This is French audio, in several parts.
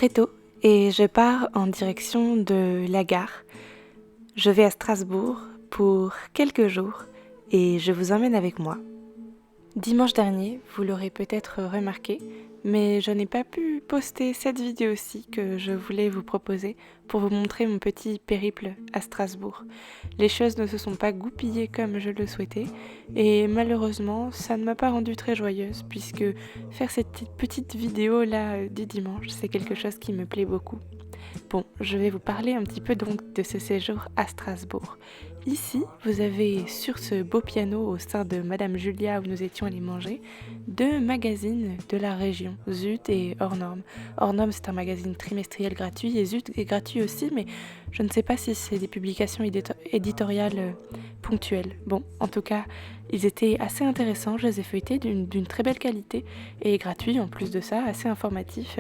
très tôt et je pars en direction de la gare. Je vais à Strasbourg pour quelques jours et je vous emmène avec moi. Dimanche dernier, vous l'aurez peut-être remarqué, mais je n'ai pas pu poster cette vidéo-ci que je voulais vous proposer pour vous montrer mon petit périple à Strasbourg. Les choses ne se sont pas goupillées comme je le souhaitais et malheureusement, ça ne m'a pas rendue très joyeuse puisque faire cette petite vidéo-là du dimanche, c'est quelque chose qui me plaît beaucoup. Bon, je vais vous parler un petit peu donc de ce séjour à Strasbourg. Ici, vous avez sur ce beau piano au sein de Madame Julia où nous étions allés manger, 2 magazines de la région, Zut et Hors Norme. Hors Norme, c'est un magazine trimestriel gratuit et Zut est gratuit aussi, mais je ne sais pas si c'est des publications éditoriales ponctuelles. Bon, en tout cas, ils étaient assez intéressants, je les ai feuilletés d'une très belle qualité et gratuits en plus de ça, assez informatifs.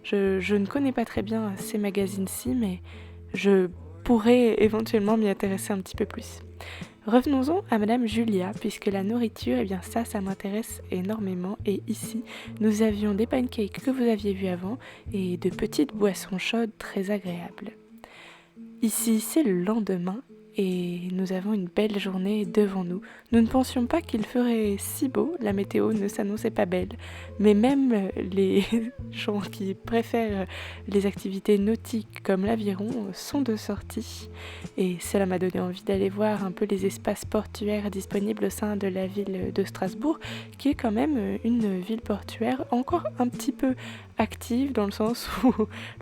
Je ne connais pas très bien ces magazines-ci, mais je pourrais éventuellement m'y intéresser un petit peu plus. Revenons-en à Madame Julia, puisque la nourriture, eh bien ça m'intéresse énormément. Et ici, nous avions des pancakes que vous aviez vus avant et de petites boissons chaudes très agréables. Ici, c'est le lendemain et nous avons une belle journée devant nous. Nous ne pensions pas qu'il ferait si beau, la météo ne s'annonçait pas belle, mais même les gens qui préfèrent les activités nautiques comme l'aviron sont de sortie et cela m'a donné envie d'aller voir un peu les espaces portuaires disponibles au sein de la ville de Strasbourg, qui est quand même une ville portuaire encore un petit peu active dans le sens où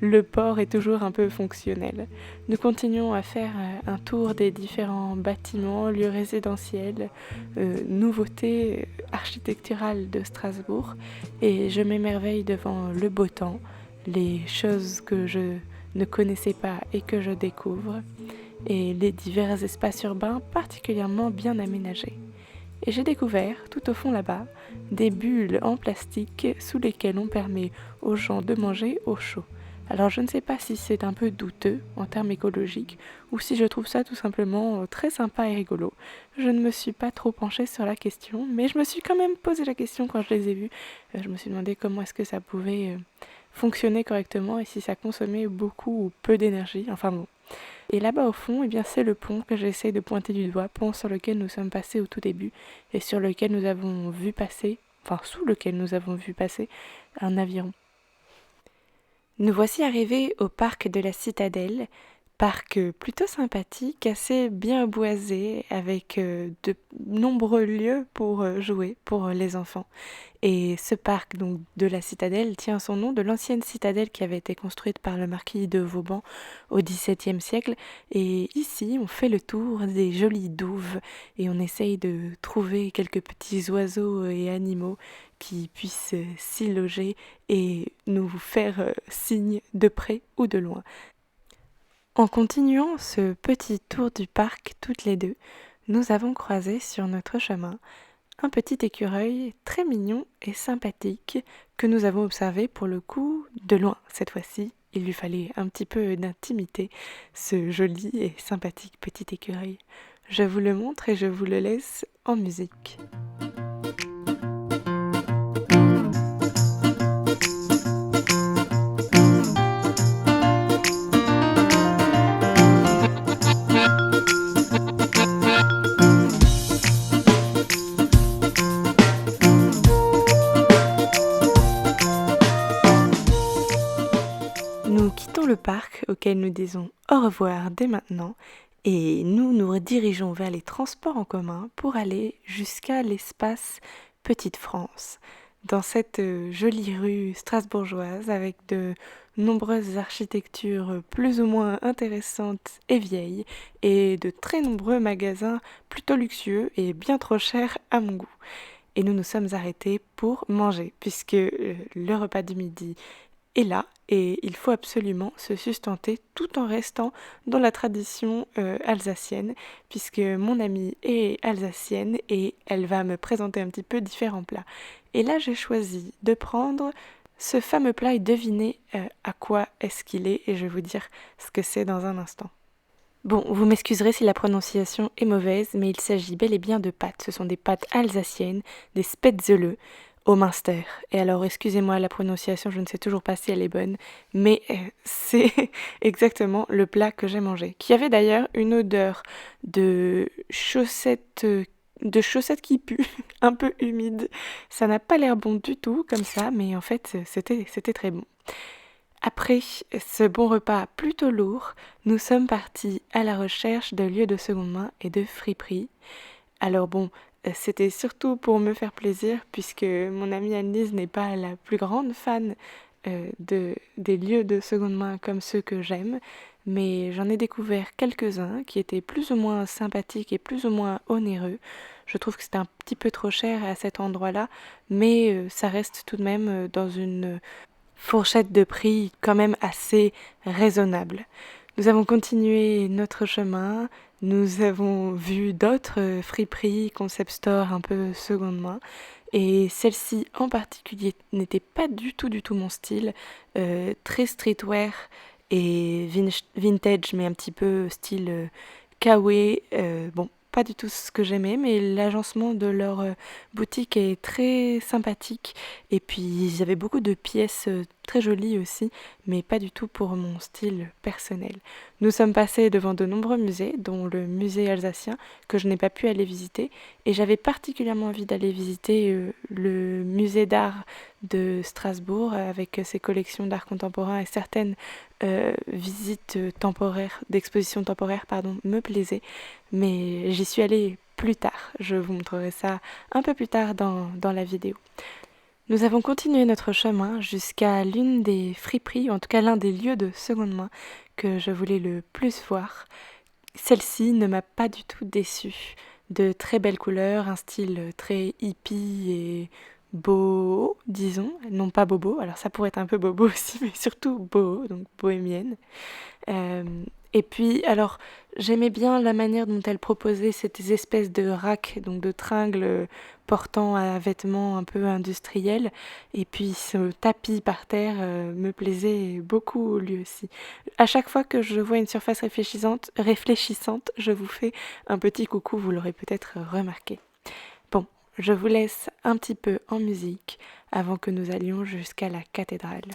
le port est toujours un peu fonctionnel. Nous continuons à faire un tour des différents bâtiments, lieux résidentiels, nouveautés architecturales de Strasbourg et je m'émerveille devant le beau temps, les choses que je ne connaissais pas et que je découvre et les divers espaces urbains particulièrement bien aménagés. Et j'ai découvert, tout au fond là-bas, des bulles en plastique sous lesquelles on permet aux gens de manger au chaud. Alors je ne sais pas si c'est un peu douteux en termes écologiques ou si je trouve ça tout simplement très sympa et rigolo. Je ne me suis pas trop penchée sur la question, mais je me suis quand même posé la question quand je les ai vus. Je me suis demandé comment est-ce que ça pouvait fonctionner correctement et si ça consommait beaucoup ou peu d'énergie. Enfin bon. Et là-bas au fond, eh bien, c'est le pont que j'essaye de pointer du doigt, pont sur lequel nous sommes passés au tout début et sur lequel nous avons vu passer, enfin sous lequel nous avons vu passer un aviron. Nous voici arrivés au parc de la Citadelle, parc plutôt sympathique, assez bien boisé, avec de nombreux lieux pour jouer pour les enfants. Et ce parc donc de la Citadelle tient son nom de l'ancienne citadelle qui avait été construite par le marquis de Vauban au XVIIe siècle. Et ici, on fait le tour des jolies douves et on essaye de trouver quelques petits oiseaux et animaux qui puissent s'y loger et nous faire signe de près ou de loin. En continuant ce petit tour du parc toutes les deux, nous avons croisé sur notre chemin un petit écureuil très mignon et sympathique que nous avons observé pour le coup de loin cette fois-ci. Il lui fallait un petit peu d'intimité, ce joli et sympathique petit écureuil. Je vous le montre et je vous le laisse en musique. Nous quittons le parc auquel nous disons au revoir dès maintenant et nous nous redirigeons vers les transports en commun pour aller jusqu'à l'espace Petite France. Dans cette jolie rue strasbourgeoise avec de nombreuses architectures plus ou moins intéressantes et vieilles et de très nombreux magasins plutôt luxueux et bien trop chers à mon goût. Et nous nous sommes arrêtés pour manger puisque le repas du midi est là et il faut absolument se sustenter tout en restant dans la tradition alsacienne puisque mon amie est alsacienne et elle va me présenter un petit peu différents plats. Et là j'ai choisi de prendre ce fameux plat et deviner à quoi est-ce qu'il est et je vais vous dire ce que c'est dans un instant. Bon, vous m'excuserez si la prononciation est mauvaise, mais il s'agit bel et bien de pâtes. Ce sont des pâtes alsaciennes, des spätzle, au Munster. Et alors, excusez-moi la prononciation, je ne sais toujours pas si elle est bonne, mais c'est exactement le plat que j'ai mangé, qui avait d'ailleurs une odeur de chaussettes qui puent, un peu humide. Ça n'a pas l'air bon du tout comme ça, mais en fait, c'était très bon. Après ce bon repas plutôt lourd, nous sommes partis à la recherche de lieux de seconde main et de friperies. Alors bon, c'était surtout pour me faire plaisir puisque mon amie Annelise n'est pas la plus grande fan des lieux de seconde main comme ceux que j'aime, mais j'en ai découvert quelques-uns qui étaient plus ou moins sympathiques et plus ou moins onéreux. Je trouve que c'était un petit peu trop cher à cet endroit-là, mais ça reste tout de même dans une fourchette de prix quand même assez raisonnable. Nous avons continué notre chemin, nous avons vu d'autres friperies, concept store un peu seconde main, et celle-ci en particulier n'était pas du tout mon style, très streetwear et vintage, mais un petit peu style kawaii. Bon, pas du tout ce que j'aimais, mais l'agencement de leur boutique est très sympathique. Et puis, ils avaient beaucoup de pièces très jolies aussi, mais pas du tout pour mon style personnel. Nous sommes passés devant de nombreux musées, dont le musée alsacien, que je n'ai pas pu aller visiter, et j'avais particulièrement envie d'aller visiter le musée d'art de Strasbourg, avec ses collections d'art contemporain et certaines visites temporaires, d'expositions temporaires, pardon, me plaisaient, mais j'y suis allée plus tard. Je vous montrerai ça un peu plus tard dans la vidéo. Nous avons continué notre chemin jusqu'à l'une des friperies, en tout cas l'un des lieux de seconde main que je voulais le plus voir. Celle-ci ne m'a pas du tout déçue. De très belles couleurs, un style très hippie et beau, disons. Non pas bobo, alors ça pourrait être un peu bobo aussi, mais surtout beau, donc bohémienne. Euh, et puis, alors, j'aimais bien la manière dont elle proposait ces espèces de racks, donc de tringles portant à vêtements un peu industriels. Et puis, ce tapis par terre me plaisait beaucoup lui aussi. À chaque fois que je vois une surface réfléchissante, je vous fais un petit coucou, vous l'aurez peut-être remarqué. Bon, je vous laisse un petit peu en musique avant que nous allions jusqu'à la cathédrale.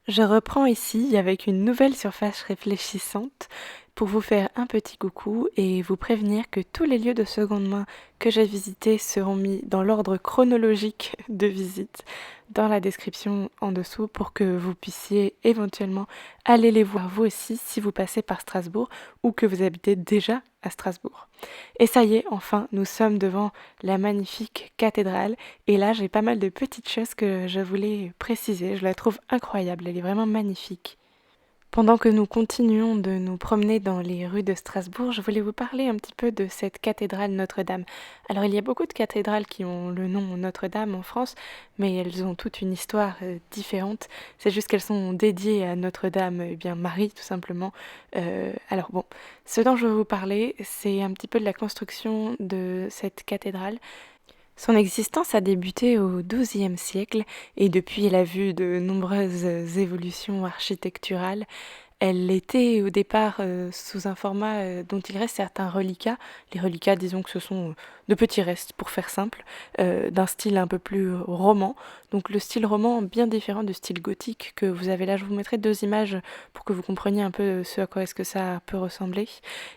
Je reprends ici avec une nouvelle surface réfléchissante pour vous faire un petit coucou et vous prévenir que tous les lieux de seconde main que j'ai visités seront mis dans l'ordre chronologique de visite dans la description en dessous pour que vous puissiez éventuellement aller les voir vous aussi si vous passez par Strasbourg ou que vous habitez déjà à Strasbourg. Et ça y est, enfin, nous sommes devant la magnifique cathédrale. Et là, j'ai pas mal de petites choses que je voulais préciser. Je la trouve incroyable, elle est vraiment magnifique. Pendant que nous continuons de nous promener dans les rues de Strasbourg, je voulais vous parler un petit peu de cette cathédrale Notre-Dame. Alors il y a beaucoup de cathédrales qui ont le nom Notre-Dame en France, mais elles ont toute une histoire différente. C'est juste qu'elles sont dédiées à Notre-Dame, eh bien Marie tout simplement. Alors bon, ce dont je veux vous parler, c'est un petit peu de la construction de cette cathédrale. Son existence a débuté au XIIe siècle et depuis elle a vu de nombreuses évolutions architecturales. Elle était au départ sous un format dont il reste certains reliquats. Les reliquats, disons que ce sont de petits restes, pour faire simple, d'un style un peu plus roman. Donc le style roman bien différent du style gothique que vous avez là. Je vous mettrai deux images pour que vous compreniez un peu ce à quoi est-ce que ça peut ressembler.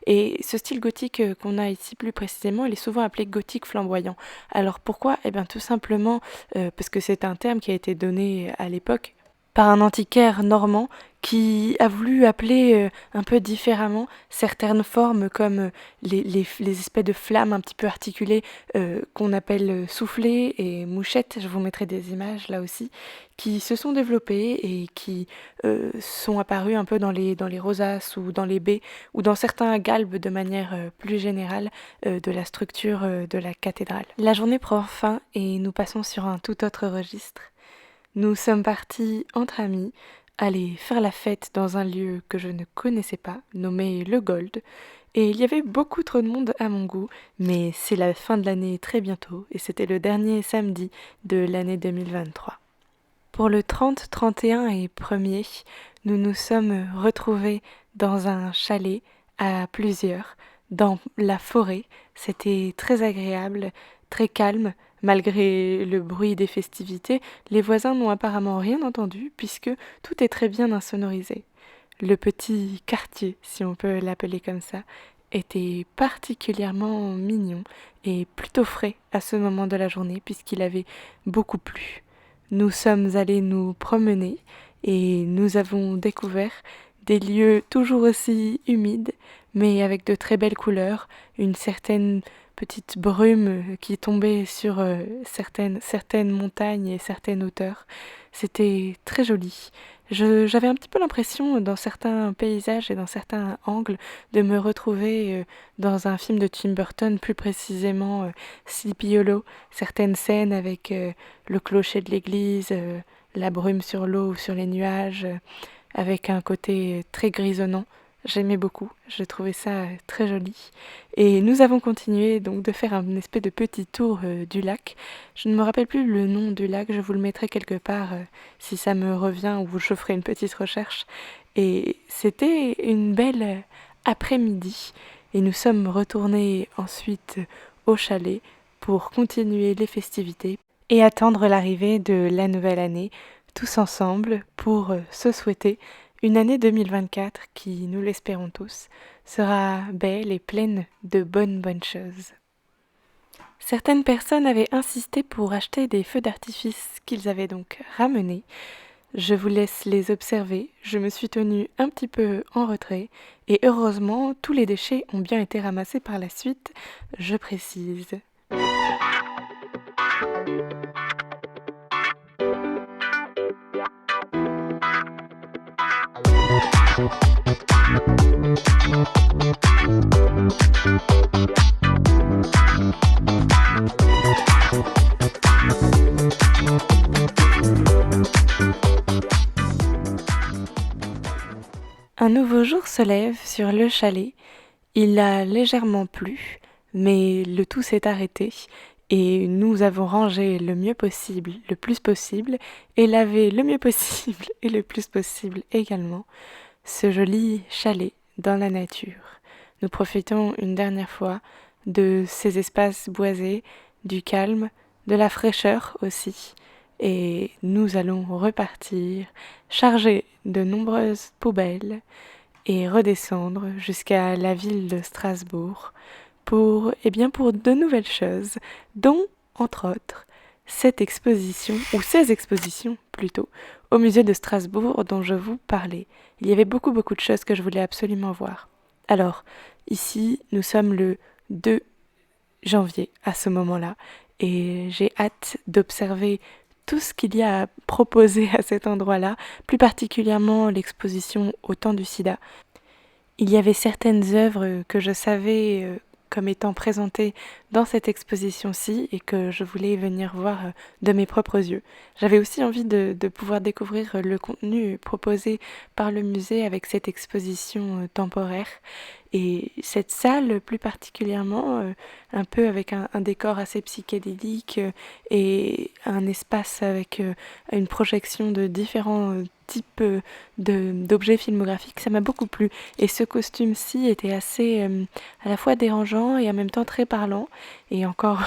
Et ce style gothique qu'on a ici plus précisément, il est souvent appelé gothique flamboyant. Alors pourquoi? Eh bien tout simplement parce que c'est un terme qui a été donné à l'époque par un antiquaire normand qui a voulu appeler un peu différemment certaines formes comme les espèces de flammes un petit peu articulées qu'on appelle soufflets et mouchettes, je vous mettrai des images là aussi, qui se sont développées et qui sont apparues un peu dans les rosaces ou dans les baies ou dans certains galbes de manière plus générale de la structure de la cathédrale. La journée prend fin et nous passons sur un tout autre registre. Nous sommes partis entre amis aller faire la fête dans un lieu que je ne connaissais pas, nommé le Gold. Et il y avait beaucoup trop de monde à mon goût, mais c'est la fin de l'année très bientôt, et c'était le dernier samedi de l'année 2023. Pour le 30, 31 et 1er, nous nous sommes retrouvés dans un chalet à plusieurs, dans la forêt. C'était très agréable, très calme. Malgré le bruit des festivités, les voisins n'ont apparemment rien entendu puisque tout est très bien insonorisé. Le petit quartier, si on peut l'appeler comme ça, était particulièrement mignon et plutôt frais à ce moment de la journée puisqu'il avait beaucoup plu. Nous sommes allés nous promener et nous avons découvert des lieux toujours aussi humides mais avec de très belles couleurs, une certaine petite brume qui tombait sur certaines montagnes et certaines hauteurs. C'était très joli. J'avais un petit peu l'impression, dans certains paysages et dans certains angles, de me retrouver dans un film de Tim Burton, plus précisément Sleepy Hollow. Certaines scènes avec le clocher de l'église, la brume sur l'eau ou sur les nuages, avec un côté très grisonnant. J'aimais beaucoup, je trouvais ça très joli. Et nous avons continué donc de faire un espèce de petit tour du lac. Je ne me rappelle plus le nom du lac, je vous le mettrai quelque part si ça me revient ou je ferai une petite recherche. Et c'était une belle après-midi et nous sommes retournés ensuite au chalet pour continuer les festivités et attendre l'arrivée de la nouvelle année tous ensemble pour se souhaiter une année 2024 qui, nous l'espérons tous, sera belle et pleine de bonnes choses. Certaines personnes avaient insisté pour acheter des feux d'artifice qu'ils avaient donc ramenés. Je vous laisse les observer, je me suis tenue un petit peu en retrait et heureusement tous les déchets ont bien été ramassés par la suite, je précise. Un nouveau jour se lève sur le chalet. Il a légèrement plu, mais le tout s'est arrêté et nous avons rangé le mieux possible, le plus possible, et lavé le mieux possible et le plus possible également ce joli chalet dans la nature. Nous profitons une dernière fois de ces espaces boisés, du calme, de la fraîcheur aussi, et nous allons repartir charger de nombreuses poubelles et redescendre jusqu'à la ville de Strasbourg pour de nouvelles choses, dont, entre autres, cette exposition, ou ces expositions plutôt, au musée de Strasbourg dont je vous parlais. Il y avait beaucoup de choses que je voulais absolument voir. Alors, ici, nous sommes le 2 janvier à ce moment-là, et j'ai hâte d'observer tout ce qu'il y a à proposer à cet endroit-là, plus particulièrement l'exposition au temps du sida. Il y avait certaines œuvres que je savais comme étant présentées dans cette exposition-ci et que je voulais venir voir de mes propres yeux. J'avais aussi envie de pouvoir découvrir le contenu proposé par le musée avec cette exposition temporaire. Et cette salle, plus particulièrement, un peu avec un décor assez psychédélique et un espace avec une projection de différents types d'objets filmographiques, ça m'a beaucoup plu. Et ce costume-ci était assez à la fois dérangeant et en même temps très parlant. Et encore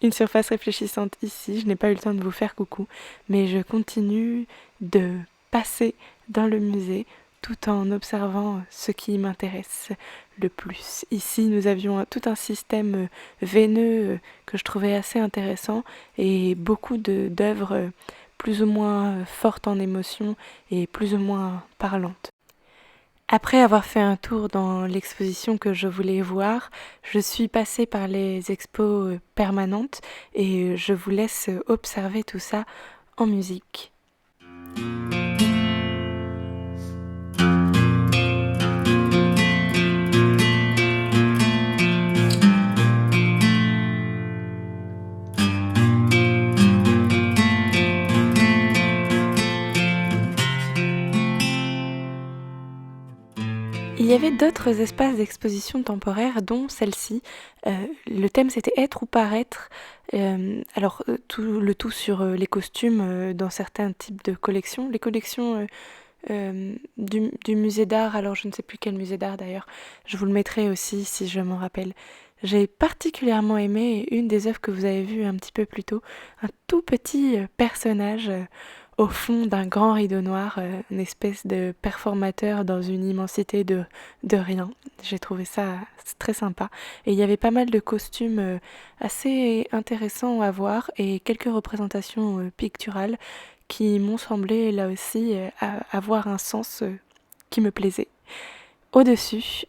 une surface réfléchissante ici, je n'ai pas eu le temps de vous faire coucou, mais je continue de passer dans le musée tout en observant ce qui m'intéresse le plus. Ici, nous avions tout un système veineux que je trouvais assez intéressant et beaucoup d'œuvres plus ou moins fortes en émotion et plus ou moins parlantes. Après avoir fait un tour dans l'exposition que je voulais voir, je suis passée par les expos permanentes et je vous laisse observer tout ça en musique. d'autres espaces d'exposition temporaire, dont celle-ci. Le thème c'était être ou paraître. Le tout sur les costumes dans certains types de collections. Les collections du musée d'art, alors je ne sais plus quel musée d'art d'ailleurs, je vous le mettrai aussi si je m'en rappelle. J'ai particulièrement aimé une des œuvres que vous avez vues un petit peu plus tôt, un tout petit personnage au fond d'un grand rideau noir, une espèce de performateur dans une immensité de rien. J'ai trouvé ça très sympa. Et il y avait pas mal de costumes assez intéressants à voir et quelques représentations picturales qui m'ont semblé là aussi avoir un sens qui me plaisait. Au-dessus,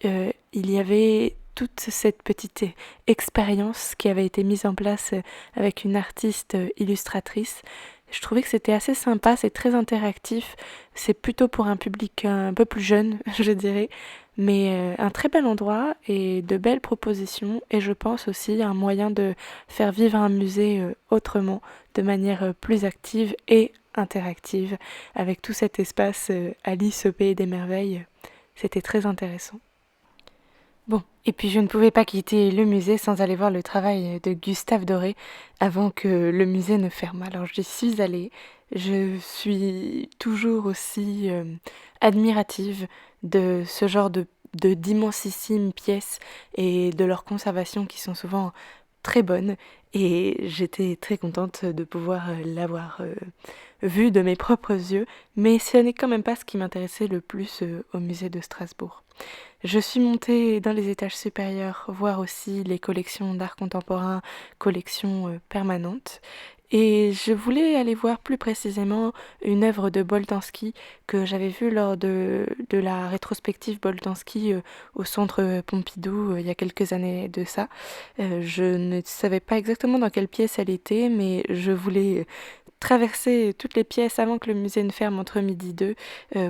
il y avait toute cette petite expérience qui avait été mise en place avec une artiste illustratrice. Je trouvais que c'était assez sympa, c'est très interactif, c'est plutôt pour un public un peu plus jeune, je dirais, mais un très bel endroit et de belles propositions et je pense aussi un moyen de faire vivre un musée autrement, de manière plus active et interactive, avec tout cet espace Alice au pays des merveilles. C'était très intéressant. Bon, et puis je ne pouvais pas quitter le musée sans aller voir le travail de Gustave Doré avant que le musée ne ferme. Alors j'y suis allée. Je suis toujours aussi admirative de ce genre de d'immensissimes pièces et de leur conservation qui sont souvent très bonnes. Et j'étais très contente de pouvoir l'avoir vu de mes propres yeux, mais ce n'est quand même pas ce qui m'intéressait le plus au musée de Strasbourg. Je suis montée dans les étages supérieurs, voir aussi les collections d'art contemporain, collections permanentes. Et je voulais aller voir plus précisément une œuvre de Boltanski que j'avais vue lors de la rétrospective Boltanski au centre Pompidou il y a quelques années de ça. Je ne savais pas exactement dans quelle pièce elle était, mais je voulais traverser toutes les pièces avant que le musée ne ferme entre midi et deux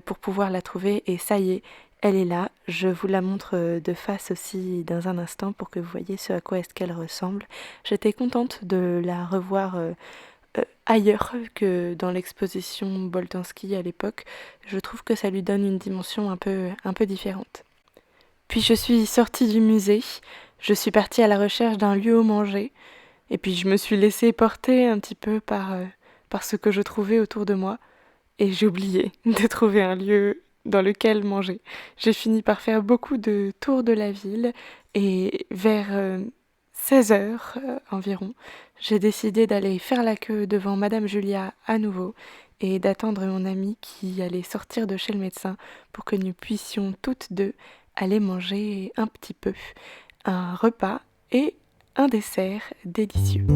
pour pouvoir la trouver. Et ça y est, elle est là. Je vous la montre de face aussi dans un instant pour que vous voyez ce à quoi est-ce qu'elle ressemble. J'étais contente de la revoir ailleurs que dans l'exposition Boltanski à l'époque. Je trouve que ça lui donne une dimension un peu différente. Puis je suis sortie du musée. Je suis partie à la recherche d'un lieu où manger. Et puis je me suis laissée porter un petit peu par ce que je trouvais autour de moi. Et j'ai oublié de trouver un lieu dans lequel manger. J'ai fini par faire beaucoup de tours de la ville et vers 16 heures environ, j'ai décidé d'aller faire la queue devant Madame Julia à nouveau et d'attendre mon amie qui allait sortir de chez le médecin pour que nous puissions toutes deux aller manger un petit peu, un repas et un dessert délicieux.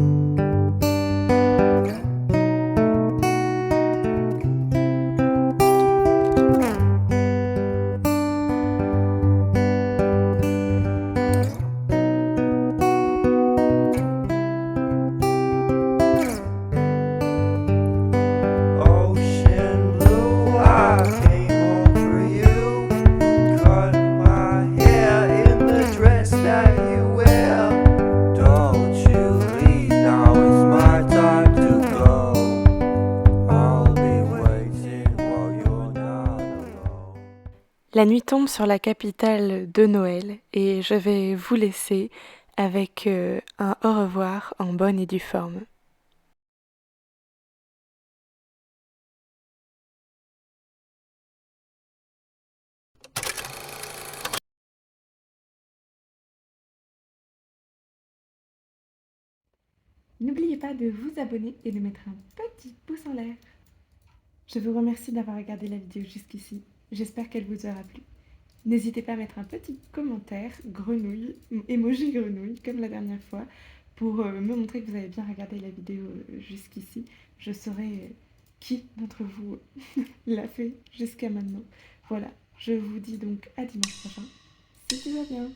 Ocean blue, I came home for you. Cut my hair in the dress that you wear. Don't you leave, now it's my time to go. I'll be waiting while you're not alone. La nuit tombe sur la capitale de Noël et je vais vous laisser avec un au revoir en bonne et due forme. N'oubliez pas de vous abonner et de mettre un petit pouce en l'air. Je vous remercie d'avoir regardé la vidéo jusqu'ici. J'espère qu'elle vous aura plu. N'hésitez pas à mettre un petit commentaire, grenouille, emoji grenouille, comme la dernière fois, pour me montrer que vous avez bien regardé la vidéo jusqu'ici. Je saurai qui d'entre vous l'a fait jusqu'à maintenant. Voilà, je vous dis donc à dimanche prochain, si tout va bien.